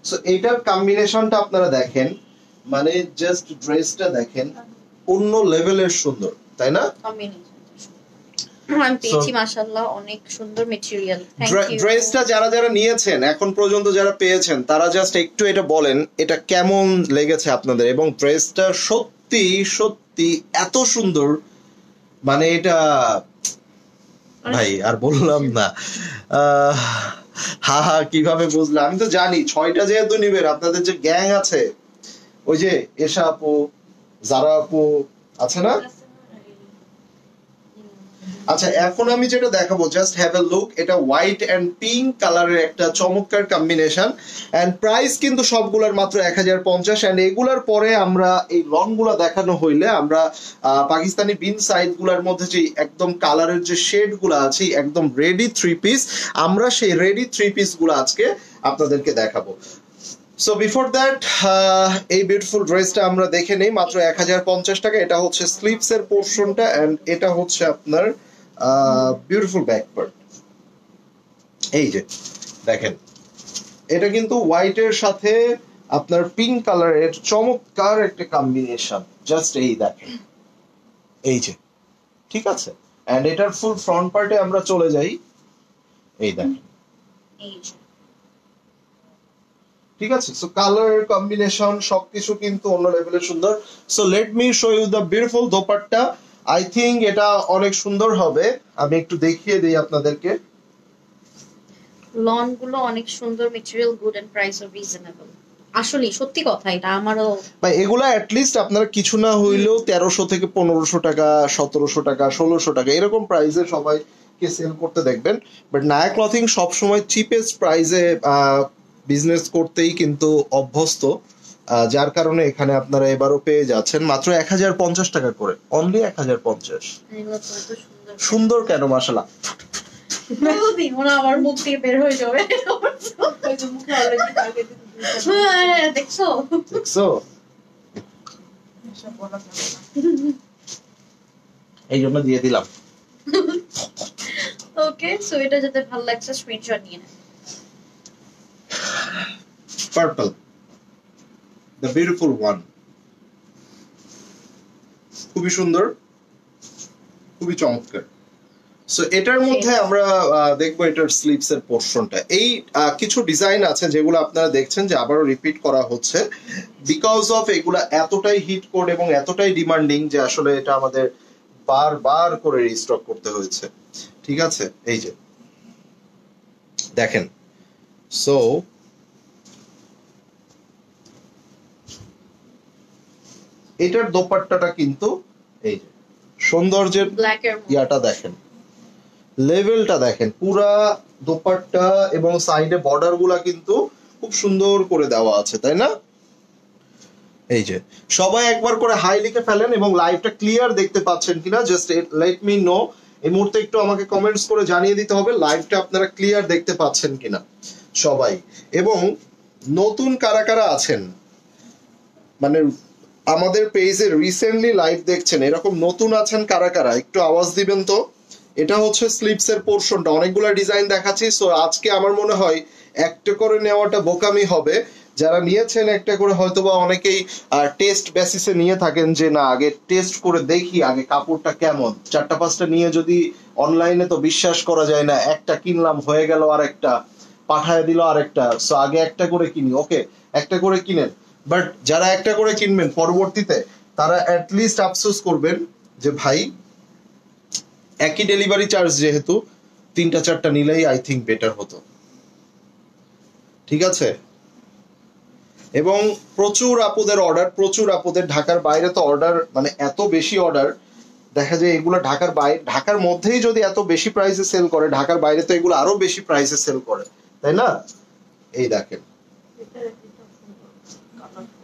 Speaker 1: সো এইটার কম্বিনেশনটা আপনারা দেখেন, মানে জাস্ট ড্রেসটা দেখেন, অন্য লেভেলের সুন্দর, তাই না?
Speaker 2: আমি পেয়েছি মাশাআল্লাহ, অনেক সুন্দর ম্যাটেরিয়াল। Thank you.
Speaker 1: ড্রেসটা যারা যারা নিয়েছেন, এখন পর্যন্ত যারা পেয়েছেন, তারা জাস্ট একটু এটা বলেন এটা কেমন লেগেছে আপনাদের। এবং ড্রেসটা সত্যি সত্যি এত সুন্দর, মানে এটা ভাই আর বললাম না। হা হা, কিভাবে বুঝলাম? আমি তো জানি 6টা যেহেতু নিবেন, আপনাদের যে গ্যাং আছে, ওই যে এশা আপু, জারা আপু আছে না? আচ্ছা, এখন আমি যেটা দেখাবো, জাস্ট হ্যাভ এ লুক। এটা হোয়াইট এন্ড পিঙ্ক কালারের একটা চমৎকার কম্বিনেশন। এন্ড প্রাইস কিন্তু সবগুলোর মাত্র 1050। এন্ড এগুলার পরে আমরা এই লং গুলা দেখানো হইলে আমরা পাকিস্তানি বিন সাইড গুলার মধ্যে যে একদম কালারের যে শেড গুলা আছে, একদম রেডি 3 পিস, আমরা সেই রেডি 3 পিস গুলা আজকে আপনাদেরকে দেখাবো। সো বিফোর দ্যাট, এই বিউটিফুল ড্রেসটা আমরা দেখে নেই, মাত্র 1050 টাকা। এটা হচ্ছে স্লিভস এর পোরশনটা, এন্ড এটা হচ্ছে আপনার বিউটিফুল ব্যাক পার্ট। এই যে দেখেন, এটা কিন্তু হোয়াইট এর সাথে আপনার পিঙ্ক কালারের চমৎকার একটা কম্বিনেশন। জাস্ট এই দেখেন, এই যে, ঠিক আছে। এন্ড এটার ফুল ফ্রন্ট পার্টে আমরা চলে যাই, এই দেখেন,
Speaker 2: এই যে
Speaker 1: ঠিক আছে। সো কালার কম্বিনেশন সবকিছু কিন্তু অন্য লেভেলের সুন্দর। So let me show you the beautiful dupatta. I think এটা অনেক সুন্দর হবে। আমি একটু দেখিয়ে দিই আপনাদেরকে।
Speaker 2: লন গুলো অনেক সুন্দর, ম্যাটেরিয়াল গুড এন্ড প্রাইস আর রিজনেবল। আসলে সত্যি কথা, এটা আমারও
Speaker 1: ভাই, এগুলা অ্যাট লিস্ট আপনারা কিছু না হইলেও 1300 থেকে 1500 টাকা, 1700 টাকা, 1600 টাকা এরকম প্রাইসে সবাইকে সেল করতে দেখবেন। বাট নায়া ক্লথিং সবসময় চিপেস্ট প্রাইসে বিজনেস করতেই কিন্তু অভ্যস্ত, যার কারণে এখানে আপনারা এবারও পেয়ে যাচ্ছেন মাত্র 1050 টাকা করে, অনলি 1050।
Speaker 2: এগুলো তো এত সুন্দর।
Speaker 1: সুন্দর কেন? মাশাআল্লাহ।
Speaker 2: ওরা আমার মুখ থেকে বের হয়ে যাবে। দেখছো
Speaker 1: দেখছো, এই জন্য দিয়ে দিলাম।
Speaker 2: ওকে, সো এটা যেতে ভালো লাগছে, স্ক্রিনশট নিয়ে নেন।
Speaker 1: পার্পল, দ্য বিউটিফুল ওয়ান, খুবই সুন্দর, খুবই চমৎকার। সো এটার মধ্যে আমরা দেখবো এটার স্লিভস এর পোরশনটা। এই কিছু ডিজাইন আছে যেগুলো আপনারা দেখছেন যে আবারও রিপিট করা হচ্ছে, বিকজ অফ এগুলা এতটাই হিট কোড এবং এতটাই ডিমান্ডিং যে আসলে এটা আমাদের বারবার করে রিস্টক করতে হয়েছে। ঠিক আছে, এই যে দেখেন। সো এটার দোপাট্টাটা কিন্তু এই যে সৌন্দর্যের
Speaker 2: ব্ল্যাক এর
Speaker 1: ইয়াটা দেখেন, লেভেলটা দেখেন, পুরা দোপাট্টা এবং সাইডে বর্ডার গুলা কিন্তু খুব সুন্দর করে দেওয়া আছে, তাই না? এই যে সবাই একবার করে হাই লিখে ফেলেন এবং লাইভটা ক্লিয়ার দেখতে পাচ্ছেন কিনা, জাস্ট লেট মি নো। এই মুহূর্তে একটু আমাকে কমেন্টস করে জানিয়ে দিতে হবে লাইভটা আপনারা ক্লিয়ার দেখতে পাচ্ছেন কিনা সবাই, এবং নতুন কারা কারা আছেন, মানে আমাদের পেজে রিসেন্টলি লাইভ দেখছেন এরকম নতুন আছেন কারা কারা, একটু আওয়াজ দিবেন তো। এটা হচ্ছে স্লিপস এর পোরশনটা, অনেকগুলো ডিজাইন দেখাচ্ছি। সো আজকে আমার মনে হয় একটা করে নেওয়াটা বোকামি হবে। যারা নিয়েছেন একটা করে হয়তোবা অনেকেই টেস্ট বেসিসে নিয়ে থাকেন, যে না আগে টেস্ট করে দেখি আগে কাপড়টা কেমন, 4-5টা নিয়ে যদি অনলাইনে তো বিশ্বাস করা যায় না, একটা কিনলাম হয়ে গেল আরেকটা পাঠায় দিল আরেকটা, সো আগে একটা করে কিনি। ওকে, একটা করে কিনেন, বাট যারা একটা করে কিনবেন পরবর্তীতে তারা অ্যাটলিস্ট আফসোস করবেন যে ভাই একই ডেলিভারি চার্জ যেহেতু 3-4টা নিলেই আই থিঙ্ক বেটার হতো। ঠিক আছে, এবং প্রচুর আপুদের অর্ডার, প্রচুর আপুদের ঢাকার বাইরে তো অর্ডার, মানে এত বেশি অর্ডার, দেখা যায় এগুলো ঢাকার বাইরে, ঢাকার মধ্যেই যদি এত বেশি প্রাইসে সেল করে, ঢাকার বাইরে তো এগুলো আরো বেশি প্রাইসে সেল করে, তাই না? এই দেখেন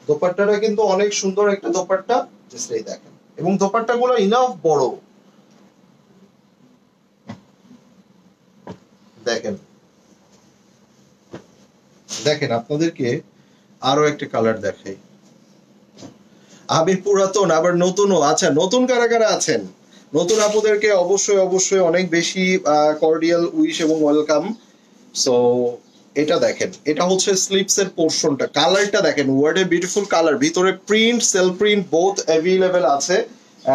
Speaker 1: দোপাট্টাটা কিন্তু অনেক সুন্দর একটা দোপাট্টা, জাস্ট এই দেখেন, এবং দোপাট্টাগুলো ইনাফ বড়, দেখেন দেখেন আপনাদেরকে আরো একটা কালার দেখাই। আমি পুরাতন আবার নতুনও, আচ্ছা নতুন কারা কারা আছেন, নতুন আপুদেরকে অবশ্যই অবশ্যই অনেক বেশি কর্ডিয়াল উইশ এবং ওয়েলকাম। সো এটা দেখেন, এটা হচ্ছে স্লিপস এর পোরশনটা, কালারটা দেখেন, ওয়ার্ড এ বিউটিফুল কালার, ভিতরে print self print both available আছে,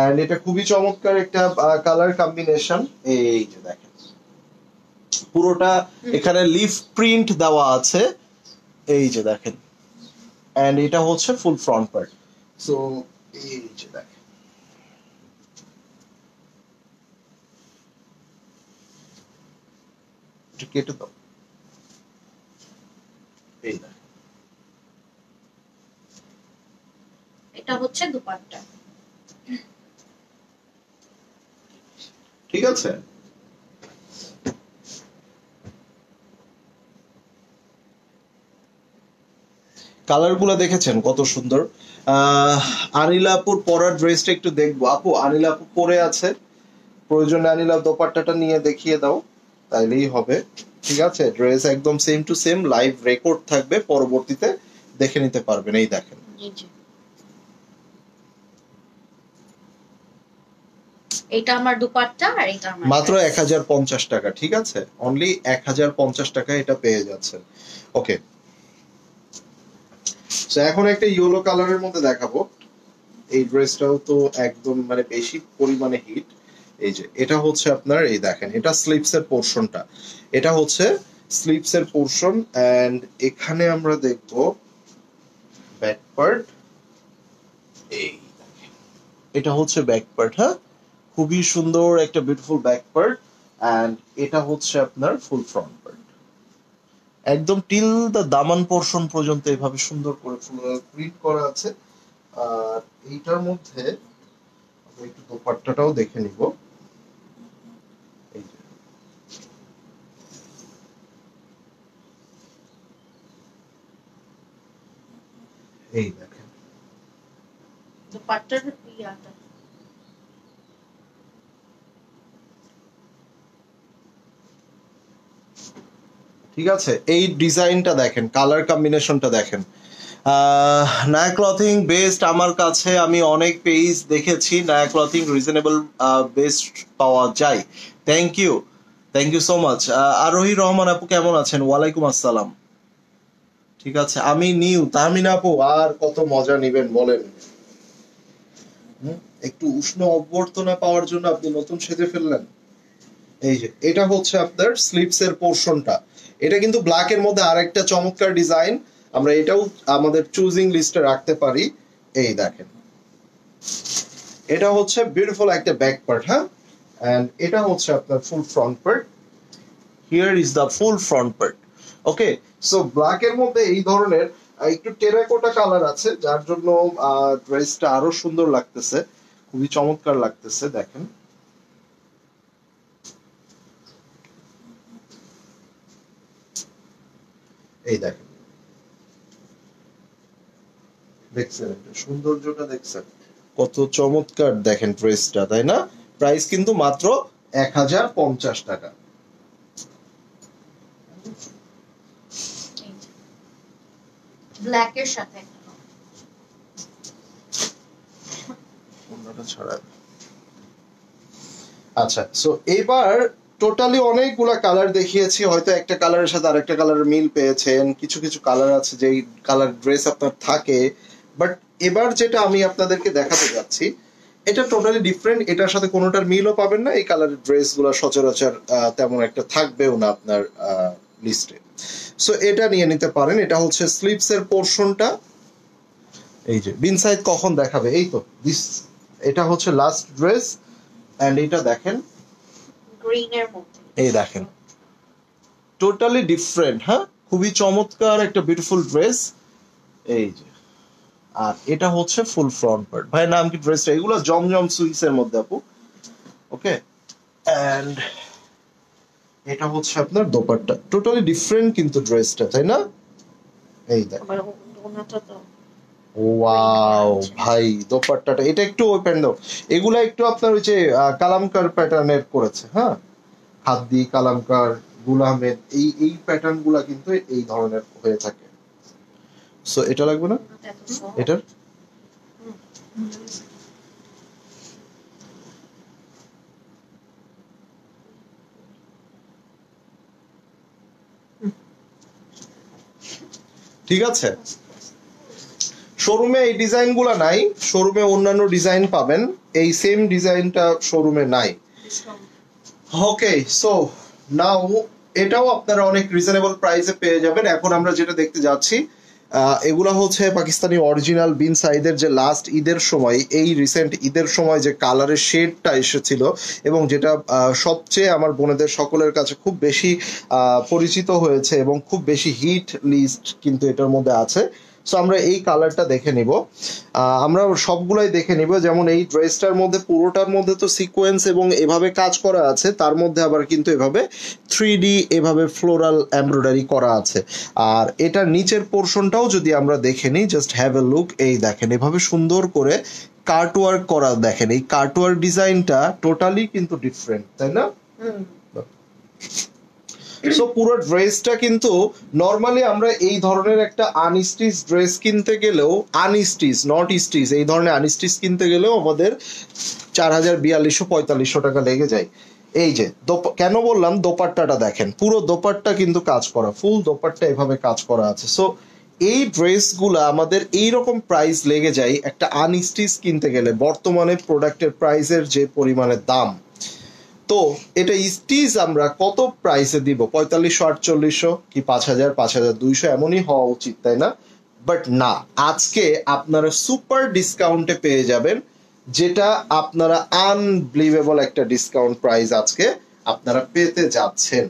Speaker 1: এন্ড এটা খুবই চমৎকার একটা কালার কম্বিনেশন। এই যে দেখেন পুরোটা এখানে লিফ প্রিন্ট দেওয়া আছে, এই যে দেখেন, এন্ড এটা হচ্ছে ফুল ফ্রন্ট পার্ট। সো এই যে দেখেন, একটু কেটে দাও, এই দেখেন
Speaker 2: এটা হচ্ছে দুপাট্টা।
Speaker 1: ঠিক আছে, কালার গুলা দেখেছেন কত সুন্দর। আনিলা আপুর পরার ড্রেসটা একটু দেখবো। আপু আনিলা আপু পরে আছে, প্রয়োজনে আনিলা দোপাট্টাটা নিয়ে দেখিয়ে দাও, তাইলেই হবে। ঠিক আছে, ড্রেস একদম same to same, live record থাকবে, পরবর্তীতে দেখে নিতে পারবেন। এই দেখেন
Speaker 2: এটা আমার দুপাট্টা আর এটা আমার
Speaker 1: মাত্র 1050 টাকা। ঠিক আছে, অনলি 1050 টাকা এটা পেয়ে যাচ্ছেন। ওকে, সো এখন একটা ইয়েলো কালারের মধ্যে দেখাবো। এই ড্রেসটাও তো একদম মানে বেশি পরিমাণে হিট। এই যে এটা হচ্ছে আপনার, এই দেখেন এটা স্লিপস এর পোরশনটা, এটা হচ্ছে স্লিপস এর পোরশন, এন্ড এখানে আমরা দেখব ব্যাক পার্ট। এই দেখেন এটা হচ্ছে ব্যাক পার্ট, হ্যাঁ খুবই সুন্দর একটা বিউটিফুল ব্যাক পার্ট, এন্ড এটা হচ্ছে আপনার ফুল ফ্রন্ট পার্ট, একদম টিল দা দামান পোরশন পর্যন্ত এভাবে সুন্দর করে প্রিন্ট করা আছে। আর এইটার মধ্যে আমরা একটু দোপাট্টাটাও দেখে নিব। এই যে এই দেখেন
Speaker 2: দুপাট্টার ইয়াটা
Speaker 1: ঠিক আছে, এই ডিজাইনটা দেখেন, কালার কম্বিনেশনটা দেখেন। নায়া ক্লথিং বেস্ট আমার কাছে, আমি অনেক পেজ দেখেছি, নায়া ক্লথিং রিজনেবল বেস্ট পাওয়া যায়। Thank you so much. Arohi Rahman আপু কেমন আছেন? ওয়ালাইকুম আসসালাম। ঠিক আছে, আমি নিউ তাহমিনা আপু, আর কত মজা নিবেন বলেন, একটু উষ্ণ অভ্যর্থনা পাওয়ার জন্য আপনি নতুন সেজে ফেললেন। এই যে এটা হচ্ছে আপনার স্লিপস এর পোরশনটা, এটা কিন্তু ব্ল্যাক এর মধ্যে আরেকটা চমৎকার ডিজাইন, আমরা এটাও আমাদের চুজিং লিস্টে রাখতে পারি। এই দেখেন এটা হচ্ছে বিউটিফুল একটা ব্যাক পার্ট, হ্যাঁ, এন্ড এটা হচ্ছে আপনার full front part. Here is the full front part. Okay, so black এর মধ্যে এই ধরনের একটু টেরাকোটা কালার আছে, যার জন্য ড্রেসটা আরো সুন্দর লাগতেছে, খুবই চমৎকার লাগতেছে। দেখেন এই দেখেন, দেখছেন সৌন্দর্যটা, দেখছেন কত চমৎকার, দেখেন ড্রেসটা, তাই না? প্রাইস কিন্তু মাত্র 1050 টাকা।
Speaker 2: ব্ল্যাক এর সাথে
Speaker 1: আচ্ছা, সো এবার টোটালি অনেকগুলা কালার দেখিয়েছি, হয়তো একটা কালারের সাথে আরেকটা কালারের মিল পেয়েছেন, কিছু কিছু কালার আছে যেই কালার ড্রেস আপনার থাকে, বাট এবার যেটা আমি আপনাদেরকে দেখাতে যাচ্ছি এটা টোটালি ডিফারেন্ট, এটার সাথে কোনোটার মিলও পাবেন না, এই কালারের ড্রেসগুলো সচরাচর তেমন একটা থাকবেও না আপনার লিস্টে। সো এটা নিয়ে নিতে পারেন, এটা হচ্ছে স্লিভস এর পোরশনটা, এই যে বিন সাইদ কখন দেখাবে, এই তো দিস, এটা হচ্ছে লাস্ট ড্রেস এন্ড এটা দেখেন
Speaker 2: গ্রিন এর মধ্যে,
Speaker 1: এই দেখেন টোটালি ডিফারেন্ট, হ্যাঁ খুবই চমৎকার একটা বিউটিফুল ড্রেস, এই যে। আর এটা হচ্ছে ফুল ফ্রন্ট পার্ট, ভাই নাম কি ড্রেসটা, এগুলো জমজম সুইস এর মধ্যে আপু, ওকে। এন্ড এটা হচ্ছে আপনার দোপাট্টা, টোটালি ডিফারেন্ট কিন্তু ড্রেসটা, তাই না? এই দেখ,
Speaker 2: ওনাটা তো
Speaker 1: ওয়াও ভাই দোপাট্টাটা, এটা একটু ওপেন দাও, এগুলা একটু আপনার ওই যে কালামকার প্যাটার্নের করেছে, হ্যাঁ হাত দিয়ে কালামকার, গুলামের এই প্যাটার্ন গুলা কিন্তু এই ধরনের হয়ে থাকে। সো এটা লাগবে না এটার, ঠিক আছে। শোরুমে এই ডিজাইন গুলা নাই, শোরুমে অন্যান্য ডিজাইন পাবেন, এই সেম ডিজাইনটা শোরুমে নাই। ওকে, সো নাও এটাও আপনারা অনেক রিজনেবল প্রাইসে পেয়ে যাবেন। এখন আমরা যেটা দেখতে যাচ্ছি এগুলা হচ্ছে পাকিস্তানি অরিজিনাল বিন সাইদের যে লাস্ট ঈদের সময়, এই রিসেন্ট ঈদের সময় যে কালারের শেডটা এসেছিল এবং যেটা সবচেয়ে আমার বোনেদের সকলের কাছে খুব বেশি পরিচিত হয়েছে এবং খুব বেশি হিট লিস্ট কিন্তু এটার মধ্যে আছে। সো আমরা এই কালারটা দেখে নিব, আমরা সবগুলাই দেখে নিব। যেমন এই ড্রেসটার মধ্যে পুরোটার মধ্যে তো সিকোয়েন্স এবং এভাবে কাজ করা আছে, তার মধ্যে আবার কিন্তু এভাবে 3D এভাবে ফ্লোরাল এমব্রয়ডারি করা আছে। আর এটার নিচের পোর্শনটাও যদি আমরা দেখে নিই, জাস্ট হ্যাভ এ লুক, এই দেখেন এভাবে সুন্দর করে কার্টওয়ার্ক করা, দেখেন এই কার্টওয়ার্ক ডিজাইনটা টোটালি কিন্তু ডিফারেন্ট, তাই না? সো পুরো ড্রেসটা কিন্তু নরমালি আমরা এই ধরনের একটা আনস্টিচ ড্রেস কিনতে গেলেও, আনস্টিচ নট স্টিচ, এই ধরনের আনস্টিচ কিনতে গেলেও আমাদের 4000-4200-4500 টাকা লেগে যায়। এই যে কেন বললাম দোপাট্টাটা দেখেন, পুরো দোপাট্টা কিন্তু কাজ করা, ফুল দোপাট্টা এভাবে কাজ করা আছে। সো এই ড্রেসগুলো আমাদের এইরকম প্রাইস লেগে যায় একটা আনস্টিচ কিনতে গেলে, বর্তমানে প্রোডাক্টের প্রাইসের যে পরিমাণে দাম। তো এটা স্টিচ আমরা কত প্রাইসে দিব, 4500-4800 কি 5000-5200 এমনই হওয়া উচিত, তাই না? বাট না, আজকে আপনারা সুপার ডিসকাউন্টে পেয়ে যাবেন, যেটা আপনারা আনবিলিভেবল একটা ডিসকাউন্ট প্রাইস আজকে আপনারা পেতে যাচ্ছেন।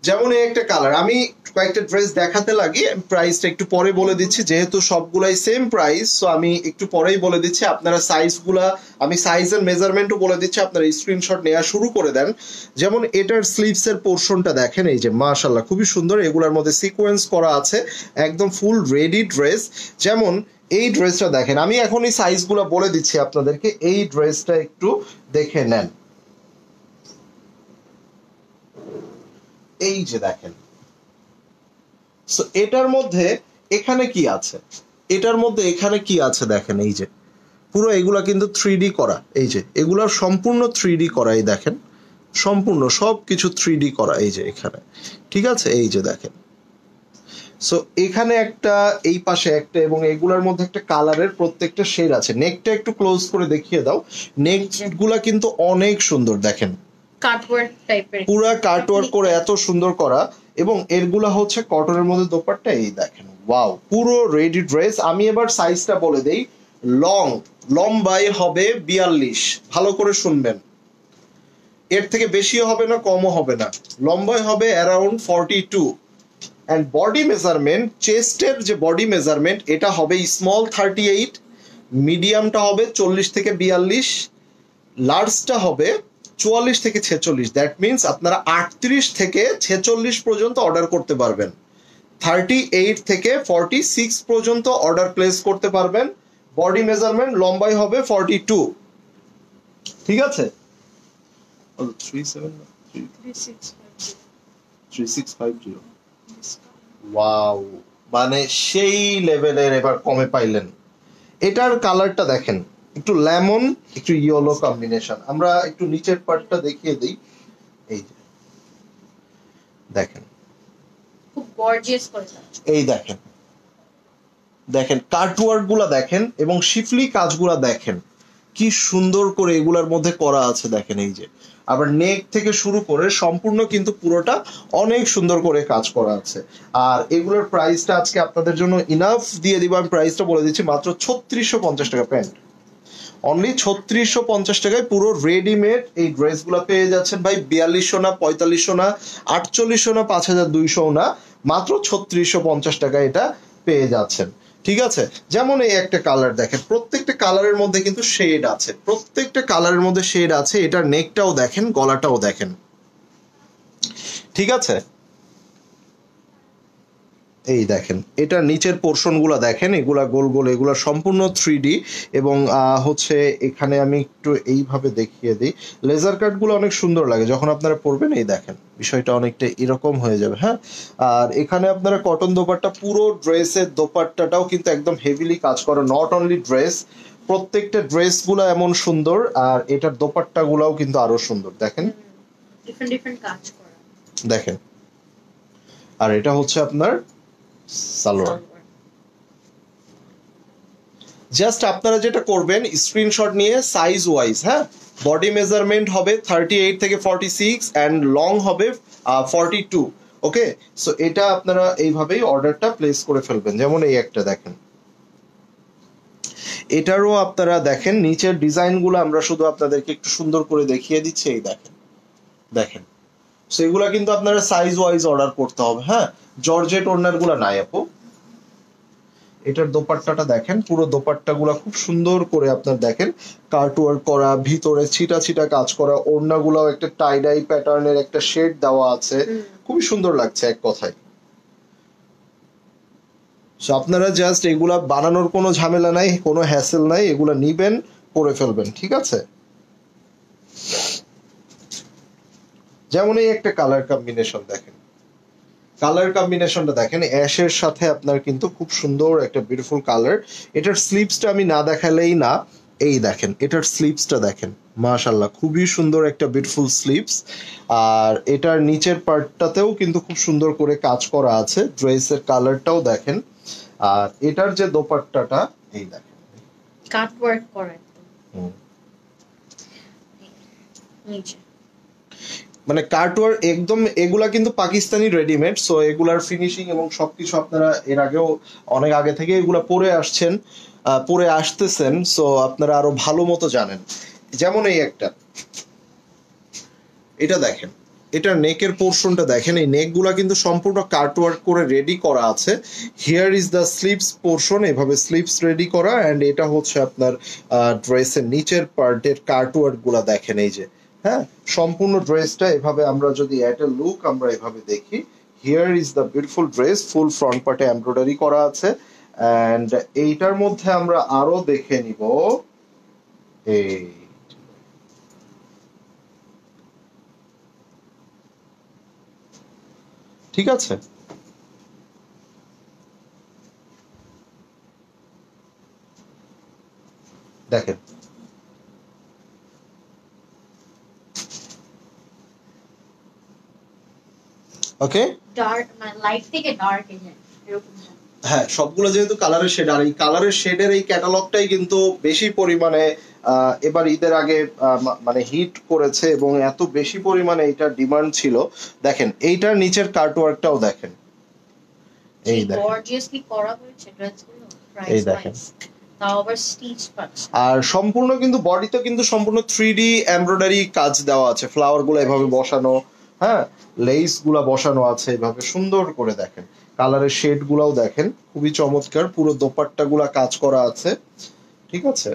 Speaker 1: যেমন এই একটা কালার, আমি কয়েকটা ড্রেস দেখাতে লাগি, প্রাইসটা একটু পরে বলে দিচ্ছি, যেহেতু সবগুলাই সেম প্রাইস, সো আমি একটু পরেই বলে দিচ্ছি। আপনারা সাইজগুলা, আমি সাইজের মেজারমেন্টও বলে দিচ্ছি, আপনারা স্ক্রিনশট নেওয়া শুরু করে দেন। যেমন এটার স্লিভস এর পোর্শনটা দেখেন, এই যে মাশাআল্লাহ খুবই সুন্দর, এগুলোর মধ্যে সিকোয়েন্স করা আছে, একদম ফুল রেডি ড্রেস। যেমন এই ড্রেসটা দেখেন, আমি এখন এই সাইজগুলো বলে দিচ্ছি আপনাদেরকে, এই ড্রেসটা একটু দেখে নেন, এই যে দেখেন। সো এটার মধ্যে এখানে কি আছে, এটার মধ্যে এখানে কি আছে দেখেন, এই যে পুরো এগুলা কিন্তু 3D করা, এই যে এগুলা সম্পূর্ণ 3D করা, এই দেখেন সম্পূর্ণ সবকিছু 3D করা, এই যে এখানে, ঠিক আছে, এই যে দেখেন। সো এখানে একটা, এই পাশে একটা, এবং এগুলার মধ্যে একটা কালারের প্রত্যেকটা শেড আছে। নেকটা একটু ক্লোজ করে দেখিয়ে দাও, নেক গুলা কিন্তু অনেক সুন্দর, দেখেন
Speaker 2: কাটওয়ার্ক টাইপের,
Speaker 1: পুরা কাটওয়ার্ক করে এত সুন্দর করা, এবং এরগুলা হচ্ছে কটনের মধ্যে দোপাট্টা, এই দেখেন ওয়াও পুরো রেডি ড্রেস। আমি এবার সাইজটা বলে দেই, লম্বাই হবে 42, ভালো করে শুনবেন, এর থেকে বেশিও হবে না কমও হবে না, লম্বাই হবে অ্যারাউন্ড 42, এন্ড বডি মেজারমেন্ট, চেস্টের যে বডি মেজারমেন্ট এটা হবে স্মল 38, মিডিয়ামটা হবে 40-42, লার্জটা হবে 44-46, দ্যাট মিনস আপনারা 38-46 পর্যন্ত অর্ডার করতে পারবেন, 38-46 পর্যন্ত অর্ডার প্লেস করতে পারবেন। বডি মেজারমেন্ট লম্বাই হবে 42, ঠিক আছে? 3650 ওয়াও, মানে সেই লেভেলের এবার কমে পাইলেন। এটার কালারটা দেখেন, একটু লেমন একটু ইয়েলো কম্বিনেশন। আমরা একটু নিচের পার্টটা দেখিয়ে দিই। এই যে দেখেন,
Speaker 2: খুব গর্জিয়াস করে।
Speaker 1: এই দেখেন, দেখেন কাটওয়ার্ক গুলা দেখেন এবং শিফলি কাজগুলা দেখেন কি সুন্দর করে এগুলার মধ্যে করা আছে। দেখেন এই যে, আবার নেক থেকে শুরু করে সম্পূর্ণ কিন্তু পুরোটা অনেক সুন্দর করে কাজ করা আছে। আর এগুলোর প্রাইসটা আজকে আপনাদের জন্য ইনাফ দিয়ে দিব। আমি প্রাইসটা বলে দিচ্ছি, মাত্র 3650 টাকা প্যান্ট, অনলি 3650 টাকায় পুরো রেডিমেড এই ড্রেসগুলো পেয়ে যাচ্ছেন ভাই। 4200 না, 4500 না, 4800 না, 5200 না, মাত্র 3650 টাকায় এটা পেয়ে যাচ্ছেন। ঠিক আছে? যেমন এই একটা কালার দেখেন, প্রত্যেকটা কালারের মধ্যে কিন্তু শেড আছে, প্রত্যেকটা কালারের মধ্যে শেড আছে। এটার নেকটাও দেখেন, গলাটাও দেখেন। ঠিক আছে? এই দেখেন, এটার নিচের পোর্শন গুলা দেখেন, এগুলা গোল গোল, এগুলা সম্পূর্ণ 3D এবং হচ্ছে এখানে আমি একটু এইভাবে দেখিয়ে দিই। লেজার কাট গুলো অনেক সুন্দর লাগে যখন আপনারা পরবেন। এই দেখেন, বিষয়টা অনেকটা এরকম হয়ে যাবে। হ্যাঁ, আর এখানে আপনারা কটন দোপাট্টা, পুরো ড্রেসের দোপাট্টাটাও কিন্তু একদম হেভিলি কাজ করে। নট অনলি ড্রেস, প্রত্যেকটা ড্রেস গুলা এমন সুন্দর, আর এটার দোপাট্টা গুলাও কিন্তু আরো সুন্দর। দেখেন
Speaker 2: ডিফারেন্ট ডিফারেন্ট কাজ করা,
Speaker 1: দেখেন। আর এটা হচ্ছে আপনার সালোয়ার। জাস্ট আপনারা যেটা করবেন, স্ক্রিনশট নিয়ে সাইজ ওয়াইজ, হ্যাঁ, বডি মেজারমেন্ট হবে 38 থেকে 46 অ্যান্ড লং হবে 42। ওকে, সো এটা আপনারা এইভাবেই অর্ডারটা প্লেস করে ফেলবেন। যেমন এই একটা দেখেন, এটারও আপনারা দেখেন নিচের ডিজাইনগুলো আমরা শুধু আপনাদেরকে একটু সুন্দর করে দেখিয়ে দিচ্ছি। এই দেখেন, দেখেন, সো এগুলা কিন্তু আপনারা সাইজ ওয়াইজ অর্ডার করতে হবে। হ্যাঁ, জর্জেট ওড়নার গুলা নাই আপু। এটার দোপাট্টাটা দেখেন, পুরো দোপাট্টা গুলা খুব সুন্দর করে আপনার দেখেন কার্টওয়ার্ক করা, ভিতরে ছিটা ছিটা কাজ করা, ওড়না গুলাও একটা টাইডাই প্যাটার্নের একটা শেড দেওয়া আছে, খুবই সুন্দর লাগছে এক কথায়। সো আপনারা জাস্ট এগুলা বানানোর কোনো ঝামেলা নাই, কোনো হ্যাসেল নাই, এগুলা নিবেন, পরে ফেলবেন। ঠিক আছে? যেমন এই একটা কালার কম্বিনেশন দেখেন, কালার কম্বিনেশনটা দেখেন, অ্যাশের সাথে আপনার কিন্তু খুব সুন্দর একটা বিউটিফুল কালার। এটার স্লিভসটা আমি না দেখালেই না। এই দেখেন, এটার স্লিভসটা দেখেন, মাশাআল্লাহ খুবই সুন্দর একটা বিউটিফুল স্লিভস। আর এটার নিচের পার্টটাতেও কিন্তু খুব সুন্দর করে কাজ করা আছে। ড্রেসের কালারটাও দেখেন। আর এটার যে দোপাট্টাটা, এই দেখেন
Speaker 2: কাট ওয়ার্ক করা নিচে,
Speaker 1: মানে কার্টওয়ার একদম, এগুলা কিন্তু পাকিস্তানি রেডিমেড। সো এগুলার ফিনিশিং এবং সবকিছু আপনারা এর আগেও অনেক আগে থেকে এগুলা পরে আসছেন, পরে আসতেছেন। সো আপনারা আরো ভালো মতো জানেন। যেমন এই একটা, এটা দেখেন, এটার নেকের পোর্শনটা দেখেন, এই নেক গুলা কিন্তু সম্পূর্ণ কার্টওয়ার্ক করে রেডি করা আছে। Here is the sleeves portion, এভাবে স্লিভস রেডি করা। অ্যান্ড এটা হচ্ছে আপনার ড্রেসের নিচের পার্টের কার্টওয়ার্ক গুলা দেখেন। এই যে, হ্যাঁ, সম্পূর্ণ ড্রেসটা এভাবে আমরা যদি অ্যাট এ লুক আমরা এভাবে দেখি, here is the beautiful dress, full front পার্টে এমব্রয়ডারি করা আছে। অ্যান্ড এইটার মধ্যে আমরা আরো দেখে নিব, এই ঠিক আছে, দেখেন ওকে,
Speaker 2: ডার্ক মানে লাইট থেকে ডার্ক এরকম।
Speaker 1: হ্যাঁ, সবগুলো যেহেতু কালারের শেড, আর এই কালারের শেডের এই ক্যাটালগটাই কিন্তু বেশি পরিমাণে এবার ঈদের আগে মানে হিট করেছে এবং এত বেশি পরিমাণে এইটার ডিমান্ড ছিল। দেখেন এইটার নিচের কার্টওয়ার্কটাও দেখেন, এই দেখেন,
Speaker 2: গর্জিয়াসলি করা হয়েছে ড্রেসগুলো।
Speaker 1: এই দেখেন,
Speaker 2: তাও আবার স্টিচ পাচ্ছে।
Speaker 1: আর সম্পূর্ণ কিন্তু বডিতে কিন্তু সম্পূর্ণ 3D এমব্রয়ডারি কাজ দেওয়া আছে, ফ্লাওয়ার গুলো এভাবে বসানো, হ্যাঁ, লেস গুলা বসানো আছে এভাবে সুন্দর করে। দেখেন কালারের শেড গুলাও দেখেন, খুবই চমৎকার। পুরো দোপাট্টা গুলা কাজ করা আছে। ঠিক আছে?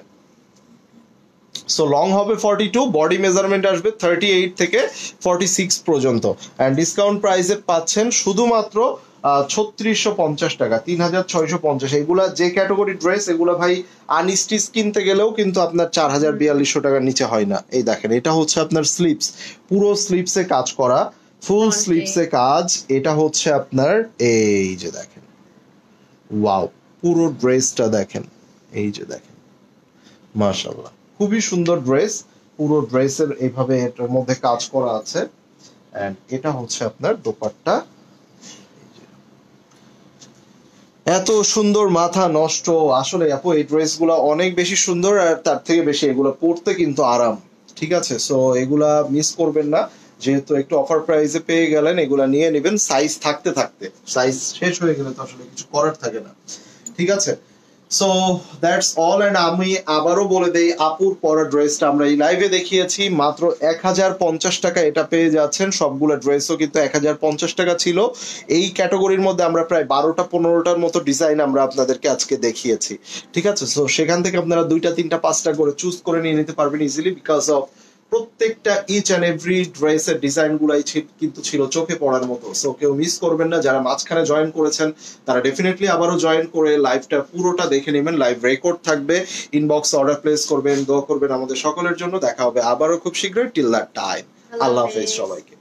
Speaker 1: সো লং হবে 42, বডি মেজারমেন্ট আসবে 38 থেকে 46 পর্যন্ত। অ্যান্ড ডিসকাউন্ট প্রাইসে পাচ্ছেন শুধুমাত্র 3650 টাকা, 3650। এগুলা যে ক্যাটাগরি ড্রেস, এগুলা ভাই আনস্টিচ কিনতে গেলেও কিন্তু আপনার 4042 টাকার নিচে হয় না। এই দেখেন, এটা হচ্ছে আপনার স্লিপস, পুরো স্লিপসে কাজ করা, ফুল স্লিপসে কাজ। এটা হচ্ছে আপনার, এই যে দেখেন, ওয়াও, পুরো ড্রেসটা দেখেন, এই যে দেখেন, মাশাআল্লাহ, খুবই সুন্দর ড্রেস। পুরো ড্রেসের এইভাবে এটার মধ্যে কাজ করা আছে। এন্ড এটা হচ্ছে আপনার দোপাট্টা। এত সুন্দর, মাথা নষ্ট আসলে আপু। এই ড্রেসগুলো অনেক বেশি সুন্দর, আর তার থেকে বেশি এগুলো পরতে কিন্তু আরাম। ঠিক আছে, সো এগুলা মিস করবেন না। যেহেতু একটু অফার প্রাইসে পেয়ে গেলেন, এগুলা নিয়ে নেবেন সাইজ থাকতে থাকতে। সাইজ শেষ হয়ে গেলে তো আসলে কিছু করার থাকে না। ঠিক আছে, সো দ্যাটস অল। এন্ড আমি আবারও বলে দেই, আপুর পরা ড্রেসটা আমরা এই লাইভে দেখিয়েছি মাত্র 1050 টাকা। এটা পেয়ে যাচ্ছেন, সবগুলো ড্রেসও কিন্তু 1050 টাকা ছিল। এই ক্যাটাগরির মধ্যে আমরা প্রায় 12টা-15টার মতো ডিজাইন আমরা আপনাদেরকে আজকে দেখিয়েছি। ঠিক আছে, সো সেখান থেকে আপনারা 2টা 3টা 5টা করে চুজ করে নিয়ে নিতে পারবেন ইজিলি, বিকজ অফ প্রত্যেকটা ইচ অ্যান্ড এভরি ড্রেসের ডিজাইন গুলাই কিন্তু ছিল চোখে পড়ার মতো। সো কেউ মিস করবেন না। যারা মাঝখানে জয়েন করেছেন তারা ডেফিনেটলি আবারও জয়েন করে লাইভটা পুরোটা দেখে নেবেন। লাইভ রেকর্ড থাকবে, ইনবক্স অর্ডার প্লেস করবেন, দোয়া করবেন আমাদের সকলের জন্য। দেখা হবে আবারও খুব শীঘ্রই। টিল দ্যাট টাইম, আল্লাহ হাফেজ সবাইকে।